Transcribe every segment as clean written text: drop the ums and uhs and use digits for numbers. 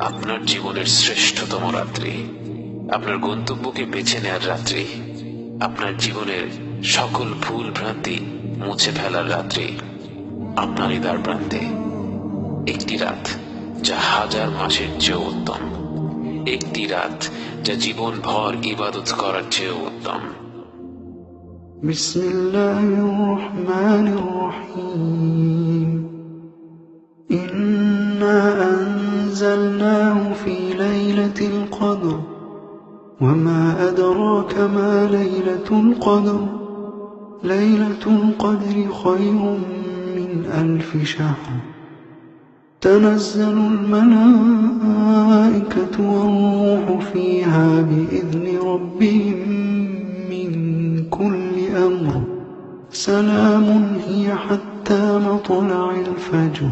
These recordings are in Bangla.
আপনার জীবনের শ্রেষ্ঠতম রাত্রি, আপনার গন্তব্যকে বেছে নেয়ার রাত্রি, আপনার জীবনের সকল ভুল ভ্রান্তি মুছে ফেলার রাত্রি। আপনারই দ্বার প্রান্তে একটি রাত যা হাজার মাসের চেয়েও উত্তম, একটি রাত যা জীবন ভর ইবাদত করার চেয়েও উত্তম। বিসমিল্লাহির রহমানির রহিম। ইন্না আনজালনাহু ফি লাইলাতিল কদর ওয়া মা আদরাকা মা লাইলাতুল কদর লাইলাতুল কদরি খায়রুম মিন আলফি শাহর تنزل الملائكة والروح فيها بإذن ربهم من كل أمر سلام هي حتى مطلع الفجر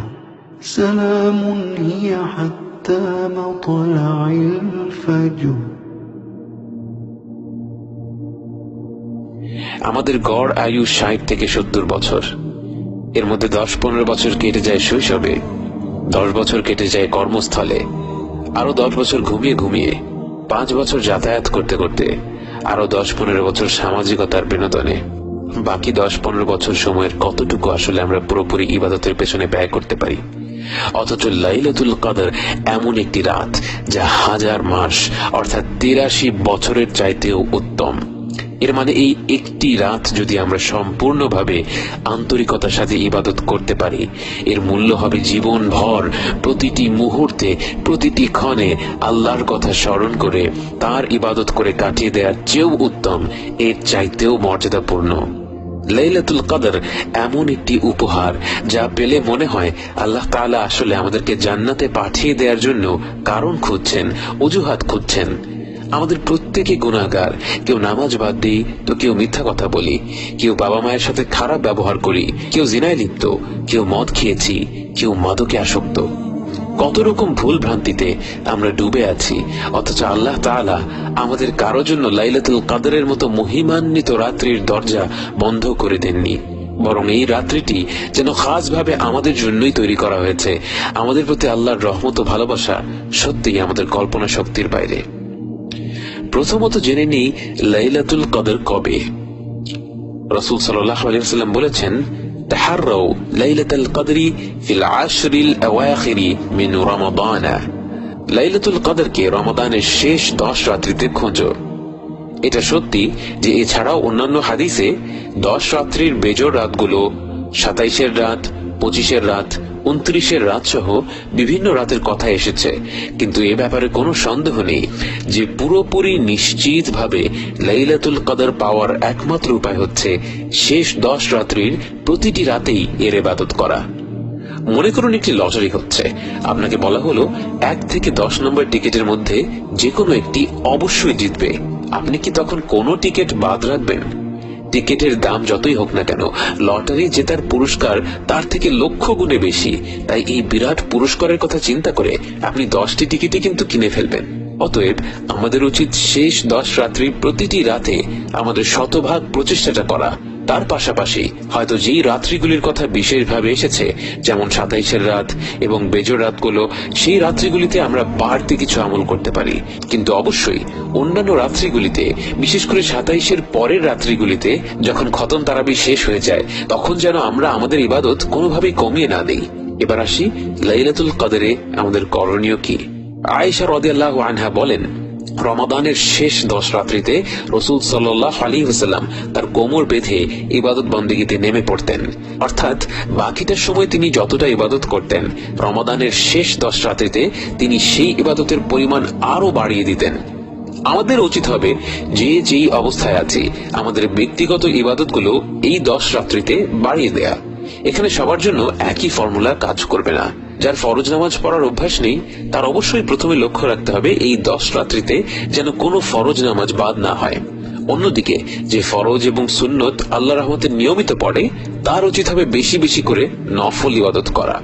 سلام هي حتى مطلع الفجر। আমাদের গড় আয়ু 60 থেকে 70 বছর। এর মধ্যে 10-15 বছর কেটে যায় শৈশবে, 10 বছর কেটে যায় কর্মস্থলে, আরো 10 বছর ঘুমিয়ে ঘুমিয়ে, 5 বছর যাতায়াত করতে করতে, আরো 10-15 বছর সামাজিকতার বিনোদনে। বাকি 10-15 বছর সময়ের কতটুকু আসলে আমরা পুরোপুরি ইবাদতের পেছনে ব্যয় করতে পারি? অথচ লাইলাতুল কদর এমন একটি রাত যা হাজার মাস অর্থাৎ 83 বছরের চাইতেও উত্তম। এর মানে এই একটি রাত যদি আমরা সম্পূর্ণভাবে আন্তরিকতার সাথে ইবাদত করতে পারি, এর মূল্য হবে জীবন ভর প্রতিটি মুহূর্তে প্রতিটি ক্ষণে আল্লাহর কথা স্মরণ করে তার ইবাদত করে কাটিয়ে দেওয়ার চেয়েও উত্তম, এর চাইতেও মর্যাদাপূর্ণ। লাইলাতুল কদর এমন একটি উপহার যা পেলে মনে হয় আল্লাহ তাআলা আসলে আমাদেরকে জান্নাতে পাঠিয়ে দেওয়ার জন্য কারণ খুঁজছেন, অজুহাত খুঁজছেন। আমাদের প্রত্যেকে গুনাহগার, কেউ নামাজ বাদ দিই তো কেউ মিথ্যা কথা বলি, কেউ বাবা মায়ের সাথে খারাপ ব্যবহার করি, কেউ জিনায় লিপ্ত, কেউ মদ খেয়েছি, কেউ মাদকে আসক্ত। কত রকম ভুল ভ্রান্তিতে আমরা ডুবে আছি, অথচ আল্লাহ তাআলা আমাদের কারো জন্য লাইলাতুল কদরের মতো মহিমান্বিত রাত্রির দরজা বন্ধ করে দেননি, বরং এই রাত্রিটি যেন খাস ভাবে আমাদের জন্যই তৈরি করা হয়েছে। আমাদের প্রতি আল্লাহর রহমত ও ভালোবাসা সত্যিই আমাদের কল্পনা শক্তির বাইরে। প্রথমত জেনে নিই লাইলাতুল কদর কবে। রাসূল সাল্লাল্লাহু আলাইহি ওয়াসাল্লাম বলেছেন, তাহাররাউ লাইলাতুল কদরি ফিল আশরিল আওয়াখিরি মিন রমাদান। লাইলাতুল কদরকে রমাদানের শেষ 10 রাত্রিতে খোঁজো। এটা সত্যি যে এছাড়াও অন্যান্য হাদিসে 10 রাত্রির বেজোড় রাতগুলো 27-এর রাত, 25-এর রাত, 29-এর রাত সহ বিভিন্ন রাতের কথা এসেছে, কিন্তু এ ব্যাপারে কোনো সন্দেহ নেই যে পুরোপুরি নিশ্চিতভাবে লাইলাতুল কদর পাওয়ার একমাত্র উপায় হচ্ছে শেষ 10 রাত্রির প্রতিটি রাতেই এর ইবাদত করা। মনে করুন একটি লটারি হচ্ছে, আপনাকে বলা হলো 1 থেকে 10 নম্বর টিকিটের মধ্যে যে কোনো একটি অবশ্যই জিতবে। আপনি কি তখন কোনো টিকিট বাদ রাখবেন? টিকিটের দাম যতই হোক না কেন, লটারি জেতার পুরস্কার তার থেকে লক্ষ গুণে বেশি। তাই এই বিরাট পুরস্কারের কথা চিন্তা করে আপনি 10টি টিকিটই কিন্তু কিনে ফেলবেন। অতএব আমাদের উচিত শেষ 10 রাত্রি প্রতিটি রাতে আমাদের শতভাগ প্রচেষ্টাটা করা। তার পাশাপাশি হয়তো যেই রাত্রিগুলির কথা বিশেষভাবে এসেছে, যেমন 27-এর রাত এবং বেজোড় রাতগুলো, সেই রাত্রিগুলিতে আমরা বাড়তি কিছু আমল করতে পারি। কিন্তু অবশ্যই অন্যান্য রাত্রিগুলিতে, বিশেষ করে 27-এর পরের রাত্রিগুলিতে যখন খতম তারাবি শেষ হয়ে যায়, তখন যেন আমরা আমাদের ইবাদত কোনোভাবেই কমিয়ে না দেই। এবার আসি লাইলাতুল কদরে আমাদের করণীয় কি। আয়েশা রাদিয়াল্লাহু আনহা বলেন, রমাদানের শেষ 10 রাত্রিতে রাসূল সাল্লাল্লাহু আলাইহি ওয়াসাল্লাম তার কোমর বেঁধে ইবাদত বন্দেগীতে নেমে পড়তেন। অর্থাৎ বাকিটা সময় তিনি যতটা ইবাদত করতেন, রমাদানের শেষ 10 রাত্রিতে তিনি সেই ইবাদতের পরিমাণ আরো বাড়িয়ে দিতেন। আমাদের উচিত হবে যে যেই অবস্থায় আছি আমাদের ব্যক্তিগত ইবাদতগুলো এই 10 রাত্রিতে বাড়িয়ে দেয়া। এখানে সবার জন্য একই ফর্মুলা কাজ করবে না। যার ফরজ নামাজ পড়ার অভ্যাস নেই তার অবশ্যই প্রথমে লক্ষ্য রাখতে হবে এই 10 রাত্রিতে যেন কোনো ফরজ নামাজ বাদ না হয়। অন্যদিকে যে ফরজ এবং সুন্নত আল্লাহর রহমতে নিয়মিত পড়ে, তার উচিত হবে বেশি বেশি করে নফল ইবাদত করা।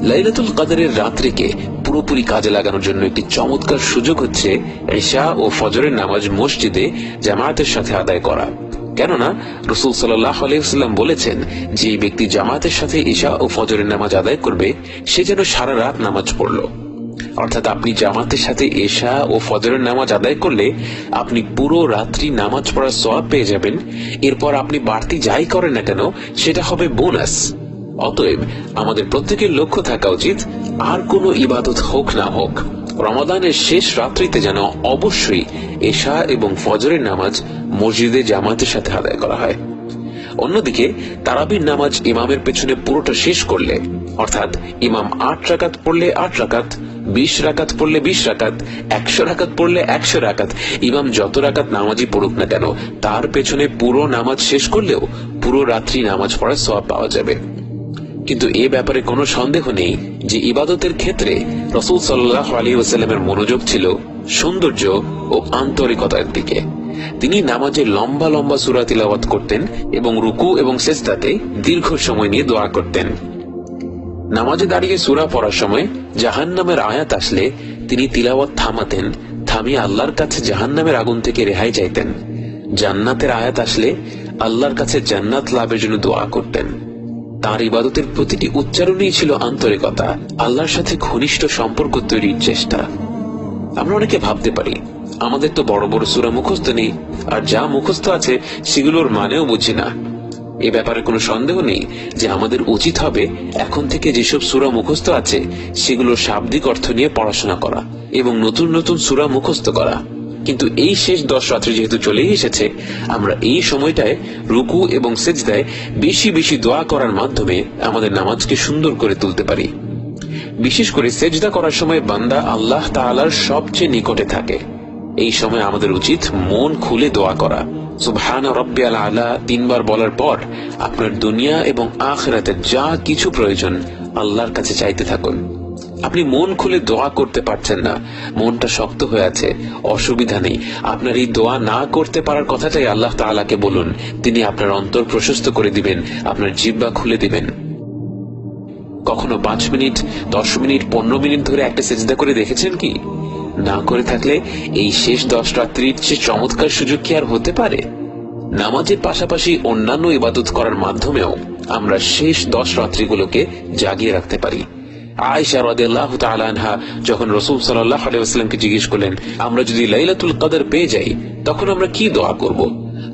লাইলাতুল কদরের রাত্রিকে পুরোপুরি কাজে লাগানোর জন্য একটি চমৎকার সুযোগ হচ্ছে ইশা ও ফজরের নামাজ মসজিদে জামায়াতের সাথে আদায় করা। কেননা রাসূল সাল্লাল্লাহু আলাইহি ওয়াসাল্লাম বলেছেন, যে ব্যক্তি জামাতের সাথে ইশা ও ফজরের নামাজ আদায় করবে সে যেন সারা রাত নামাজ পড়ল। অর্থাৎ আপনি জামাতের সাথে ইশা ও ফজরের নামাজ আদায় করলে আপনি পুরো রাত্রি নামাজ পড়ার সওয়াব পেয়ে যাবেন। এরপর আপনি বাড়তি যাই করেন না কেন সেটা হবে বোনাস। অতএব আমাদের প্রত্যেকের লক্ষ্য থাকা উচিত, আর কোনো ইবাদত হোক না হোক, রমাদানের শেষ রাত্রিতে যেন অবশ্যই ইশা এবং ফজরের নামাজ মসজিদে জামাতের সাথে আদায় করা হয়। অন্যদিকে তারাবির নামাজ ইমামের পেছনে পুরোটা শেষ করলে, অর্থাৎ ইমাম 8 রাকাত পড়লে 8 রাকাত, 20 রাকাত পড়লে 20 রাকাত, 100 রাকাত পড়লে 100 রাকাত, ইমাম যত রাকাত নামাজই পড়ুক না কেন তার পেছনে পুরো নামাজ শেষ করলেও পুরো রাত্রি নামাজ পড়ার সওয়াব পাওয়া যাবে। কিন্তু এ ব্যাপারে কোনো সন্দেহ নেই যে ইবাদতের ক্ষেত্রে রাসূল সাল্লাল্লাহু আলাইহি ওয়াসাল্লামের মনোযোগ ছিল সৌন্দর্য ও আন্তরিকতার দিকে। তিনি নামাজে লম্বা লম্বা সূরা তিলাওয়াত করতেন এবং রুকু এবং সিজদাতে দীর্ঘ সময় নিয়ে দোয়া করতেন। নামাজে দাঁড়িয়ে সূরা পড়ার সময় জাহান্নামের আয়াত আসলে তিনি তিলাওয়াত থামাতেন, থামিয়ে আল্লাহর কাছে জাহান্নামের আগুন থেকে রেহাই চাইতেন। জান্নাতের আয়াত আসলে আল্লাহর কাছে জান্নাত লাভের জন্য দোয়া করতেন। তার ইবাদতের প্রতিটি উচ্চারণেই ছিল আন্তরিকতা, আল্লাহর সাথে ঘনিষ্ঠ সম্পর্ক তৈরির চেষ্টা। আমরা অনেকে ভাবতে পারি আমাদের তো বড় বড় সূরা মুখস্থ নেই, আর যা মুখস্থ আছে সেগুলোর মানেও বুঝি না। এ ব্যাপারে কোনো সন্দেহ নেই যে আমাদের উচিত হবে এখন থেকে যেসব সূরা মুখস্থ আছে সেগুলোর শাব্দিক অর্থ নিয়ে পড়াশোনা করা এবং নতুন নতুন সূরা মুখস্থ করা। কিন্তু এই শেষ 10 রাত্রি যেহেতু চলেই এসেছে, আমরা এই সময়টায় রুকু এবং সিজদায় বেশি বেশি দোয়া করার মাধ্যমে আমাদের নামাজকে সুন্দর করে তুলতে পারি। বিশেষ করে সিজদা করার সময় বান্দা আল্লাহ তাআলার সবচেয়ে নিকটে থাকে। এই সময় আমাদের উচিত মন খুলে দোয়া করা। সুবহান রাব্বিয়াল আলা 3 বার বলার পর আপনার দুনিয়া এবং আখিরাতের যা কিছু প্রয়োজন আল্লাহর কাছে চাইতে থাকুন। আপনি মন খুলে দোয়া করতে পারছেন না, মনটা শক্ত হয়ে আছে, অসুবিধা নেই। আপনার এই দোয়া না করতে পারার কথাটাই আল্লাহ তাআলাকে বলুন, তিনি আপনার অন্তর প্রশস্ত করে দিবেন, আপনার জিহ্বা খুলে দিবেন। কখনো 5 মিনিট, 10 মিনিট, 15 মিনিট ধরে একটা সিজদা করে দেখেছেন কি? না করে থাকলে এই শেষ 10 রাত্রির চেয়ে চমৎকার সুযোগ কি আর হতে পারে? নামাজের পাশাপাশি অন্যান্য ইবাদত করার মাধ্যমেও আমরা শেষ 10 রাত্রিগুলোকে জাগিয়ে রাখতে পারি। আয়েশা রাদিয়াল্লাহু তাআলা আনহা যখন রাসূল সাল্লাল্লাহু আলাইহি ওয়াসাল্লামকে জিজ্ঞেস করলেন, আমরা যদি লাইলাতুল কদর পেয়ে যাই তখন আমরা কি দোয়া করব?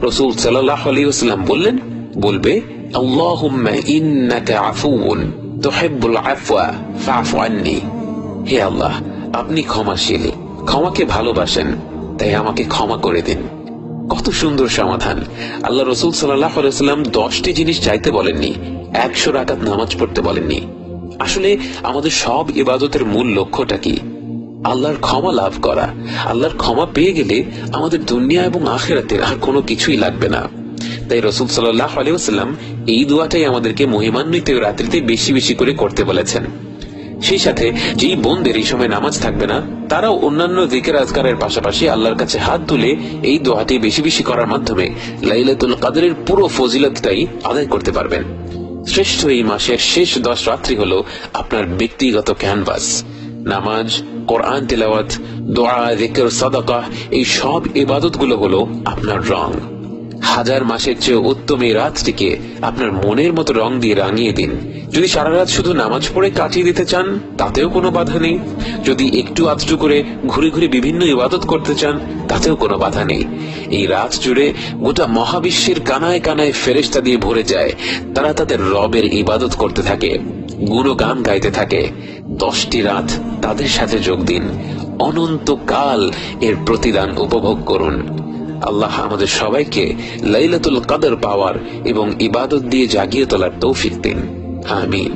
রাসূল সাল্লাল্লাহু আলাইহি ওয়াসাল্লাম বললেন, বলবে আল্লাহুম্মা ইন্নাকা আফুউন তুহিব্বুল আফওয়া ফা'ফু আন্নি। হে আল্লাহ, আপনি ক্ষমাশীল, ক্ষমাকে ভালোবাসেন, তাই আমাকে ক্ষমা করে দিন। কত সুন্দর সমাধান! আল্লাহ রাসূল সাল্লাল্লাহু আলাইহি ওয়াসাল্লাম 10টি জিনিস চাইতে বলেননি, 100 রাকাত নামাজ পড়তে বলেননি। আসলে আমাদের সব ইবাদতের মূল লক্ষ্যটা কি? আল্লাহর ক্ষমা লাভ করা। আল্লাহর ক্ষমা পেয়ে গেলে আমাদের দুনিয়া এবং আখিরাতের আর কোনো কিছুই লাগবে না। তাই রাসূল সাল্লাল্লাহু আলাইহি ওয়াসাল্লাম এই দোয়াটাই আমাদেরকে মহিমান্বিত রাত্রিতে বেশি বেশি করে করতে বলেছেন। সেই সাথে যেই বোনদের এই সময় নামাজ থাকবে না তারাও অন্যান্য যিকির আজকারের পাশাপাশি আল্লাহর কাছে হাত তুলে এই দোয়াটি বেশি বেশি করার মাধ্যমে লাইলাতুল কদরের পুরো ফজিলতটাই আদায় করতে পারবেন। শ্রেষ্ঠ এই মাসের শেষ 10 রাত্রি হলো আপনার ব্যক্তিগত ক্যানভাস। নামাজ, কোরআন তিলাওয়াত, দোয়া, যিকির, সাদাকা, এই সব ইবাদতগুলো হলো আপনার রং। 1000 মাসের চেয়ে উত্তম এই রাতটিকে আপনার মনের মতো রং দিয়ে রাঙিয়ে দিন। যদি সারা রাত শুধু নামাজ পড়ে কাটিয়ে দিতে চান তাতেও কোনো বাধা নেই। যদি একটু আধটু করে ঘুরে ঘুরে বিভিন্ন ইবাদত করতে চান তাতেও কোনো বাধা নেই। এই রাত জুড়ে গোটা মহাবিশ্বের কানায় কানায় ফেরেশতা দিয়ে ভরে যায়। তারা তাদের রবের ইবাদত করতে থাকে, গুণগান গাইতে থাকে। 10টি রাত তাদের সাথে যোগ দিন, অনন্তকাল এর প্রতিদান উপভোগ করুন। আল্লাহ আমাদের সবাইকে লাইলাতুল কদর পাওয়ার এবং ইবাদত দিয়ে জাগিয়ে তোলার তৌফিক দিন। আমিন।